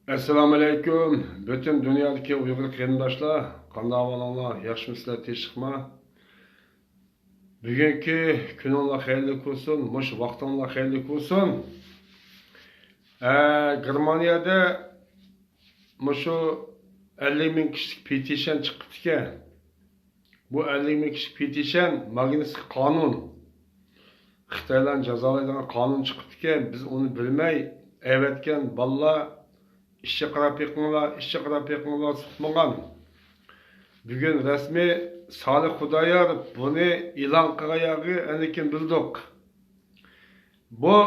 Assalomu alaykum. Butun dunyodagi Uyg'ur qarindoshlar, qanday ahvolinglar? Yaxshimisizlar, tinchlikmi? Bugungi kuninglar xayrli bo'lsin, mush vaqtinglar xayrli bo'lsin. Germaniyada mushu 50 ming kishilik petition chiqibdi ekan. Bu 50 ming kishilik petition Magnitskiy qonun. Xitoylarni jazolaydigan qonun chiqibdi ekan. Biz uni bilmay aytgan bolalar işçi qarab yiqinglar tutmagan. Bugün resmi Salih Xudoyor bunu e'lon qilgani anikin bildik. Bu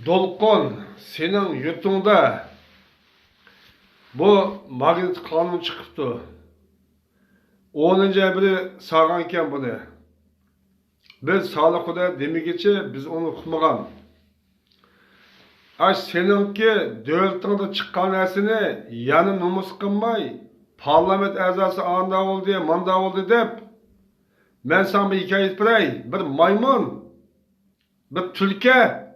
Dolqon sening yurtingda bu magnit qonun chiqibdi. 10-biri sağan ekan buni. Biz Salih Xudoyor demigicha biz onu uqmagan. Seninki devletimde çıkan esini yanı numus kılmay, parlament azası anda oldu, manda oldu deyip, ben sana bir hikaye ettirey, bir maymun, bir tülke,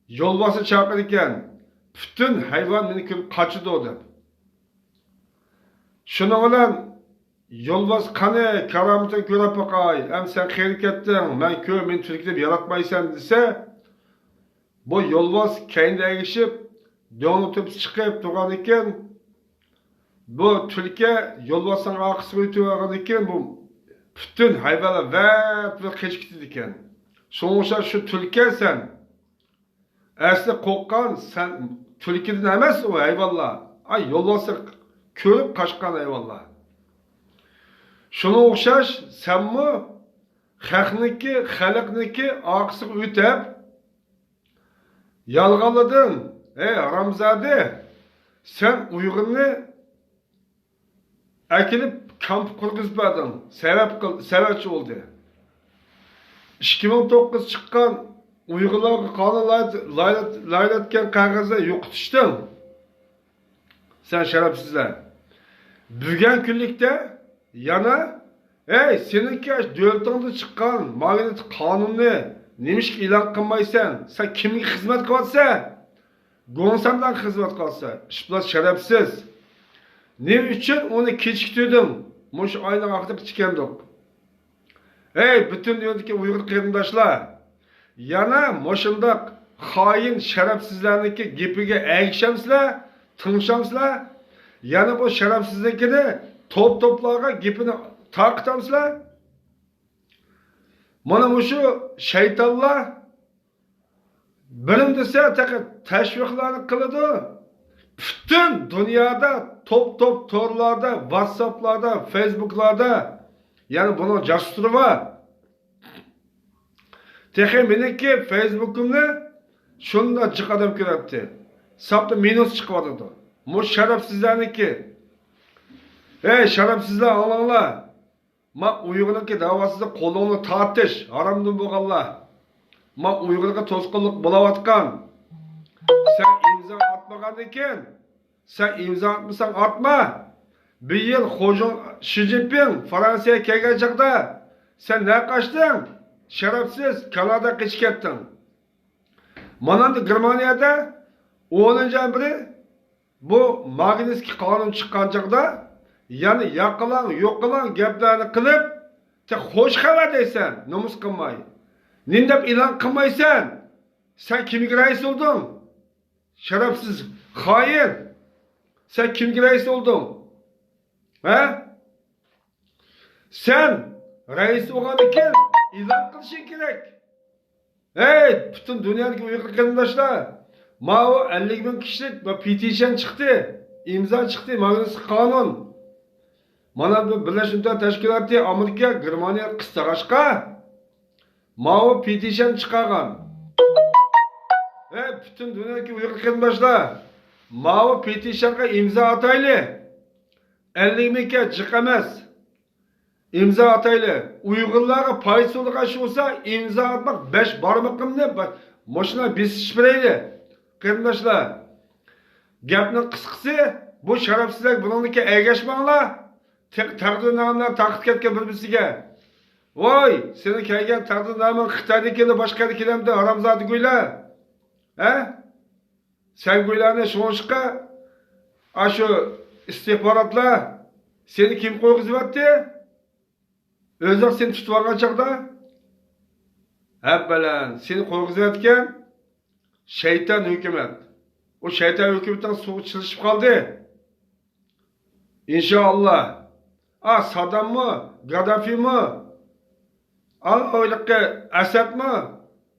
yolbası çağırırken, bütün hayvan beni kaçırdı o deyip. Şunun olan, yolbası kanı, kerametin görüp bakay, hem sen xeyrik ettin, ben köy, beni tülke deyip yaratmaysan dese, bu yolbaz kendi erişip, dönüp çıkıp duran iken, bu Türkiye yolbazın arkasını ötüyorgan iken, bu bütün hayvanlar ve keçkitdi iken. Sonuçta şu Türkiye sen, aslında korkan sen Türkiye'den emez o hayvanlar. Ay yolbazı körüp kaçkan hayvanlar. Şunu okşaş, sen mi, halkniki arkasını ötüp, yalgaladın. Ramzade, sen Uygur'unu ekilip kamp kurguzmadın. Sebepçi oldu. 2009 çıkan Uygurlar kanı laylatken kağızı yokutuştun. Sen şerefsizler. Bugün küllikte yana seninki devletinde çıkan magnet kanunu neymiş ki ilan kılmaysan, sen kimlik hizmet kılatsa, Gonsan'dan hizmet kılatsa, işbaz şerefsiz. Ne için onu keçiktirdim? Muş aynı aktık çıkendik. Bütün dünyadaki Uygur qarindoshlar, yana moşundak hain şerefsizlerdeki gepige erişemsizler, tınışamsizler, yana bu şerefsizlikini toplarga gepini takıtamsizler. Mana bu şu şeytanlar bilim dese teşviklerini kılıdı. Bütün dünyada top torlarda, WhatsApp'larda, Facebook'larda yani bunun casturu var. Benimki Facebook'umda şunda çıkadım kiretti. Sapta minus çıkmadı. Bu şerefsizlerinki. Şerefsizler Allah'lar. Ma Uygur'unki davasında kolunu tartış, haramdın boğallar. Ma Uygur'ga tosqunluk bulavatkan. Sen imza atmagan eken, sen imza atmasan atma. Bir yıl Xi Jinping Fransa'ya kelgen çağda, sen ne kaçtın? Şerefsiz, Kanada kaçıp kettin. Mananda Germaniyada 10-biri bu Magnitskiy kanun çıkan çağda, yani yoqılan geplerini kılıp, hoş xabar deysen, nomus kılmay. Nindep ilan kılmaysan, sen kimlik reis oldun? Şerefsiz, hain. Sen kimlik reis oldun? Sen reis olan iken ilan kılışın gerek. Bütün dünyadaki Uygur qarindoshlar, o 50 bin kişilik petition çıktı, imza çıktı, Magnitskiy kanun. Mana bu Birleşmiş Milletler Teşkilatı Amerika, Germaniya qistag'ashqa o petition çıkargan. Bütün dünyadaki Uygur qarindoshlar, o petitionga imza ataylı. 50 mingga jiq emas. İmza ataylı. Uygurlarga paysoluk aşı olsa imza atmak 5 barmaqimni moshina besish bireyli. Qarindoshlar, gapning qisqasi bu sharafsizlar buningga ergashmanglar. Taqdirnomlar taqib ketgan bir-birisiga. Voy, seni kelgan taqdirnoming Xitoydan keldi, boshqa yerdan kelamdi, haromzodi go'ylar. Sen guylarni şoğuşqa aşu istihbaratlar seni kim qo'yg'izibdi? O'zing seni tutib olgan chaqda hep bilan seni qo'yg'izayotgan shayton hukumat. O shayton hukumatdan suv chilishib qoldi. İnşallah. Saddam mı? Gaddafi mi? Oyliqqa Asad mı?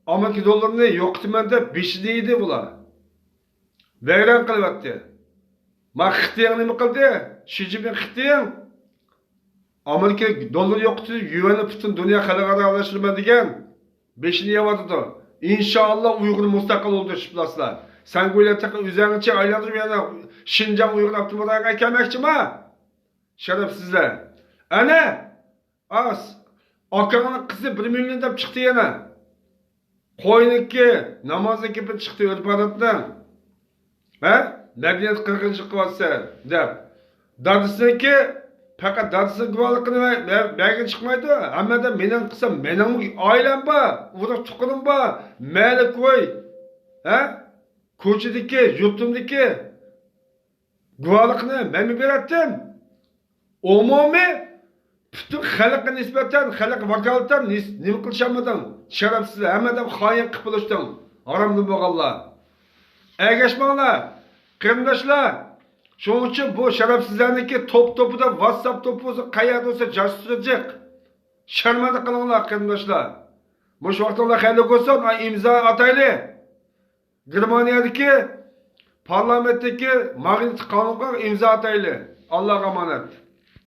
Amerika dollarini yo'qitaman deb beshideydi bular. Vayron qilyapti. Ma Xitoy nima qildi? Shi Jinping Xitoy Amerika dollar yo'qitib, yuvanni butun dunyo xalqaro aralashtirma degan beshini yavatdi. İnşallah Uyg'ur mustaqil o'ldirishib bilasizlar. Sen go'ylabda o'zingizcha aylantirib yana Xinjiang Uyg'ur avtonomiyaga kelmoqchimi? Sharafsizlar. Ana akaning qizi 1 million deb chiqdi yana. Qo'yniki namozga kelib chiqdi o'rpadatdan. Madaniyat qirg'inchilik qilyapsa deb. Dadisiniki faqat dadisi guvohlikini bergan chiqmaydi. Hammada mening qilsam, mening oilam bor, urug' tuqqanim bor, mayli qo'y. Ko'chadagi, yurtimdagi guvohlikni men beratdim. Umumiy bütün xalqqa nisbatan, xalq vakolatan nima qilishamadim? Sharafsiz, hammadan xoin qilib qo'yishdim. Haramdan bo'lganlar. Ergashmanglar, qarindoshlar. Shuning uchun bu sharafsizlarniki top-topida WhatsApp to'pusi qayerda bo'lsa jassurjiq. Sharmanda qilinglar qarindoshlar. Mush vaqtlar xayli bo'lsin, imzo atayli. Germaniyadagi parlamentdagi mag'lub qonunga imzo atayli. Allohga omonat.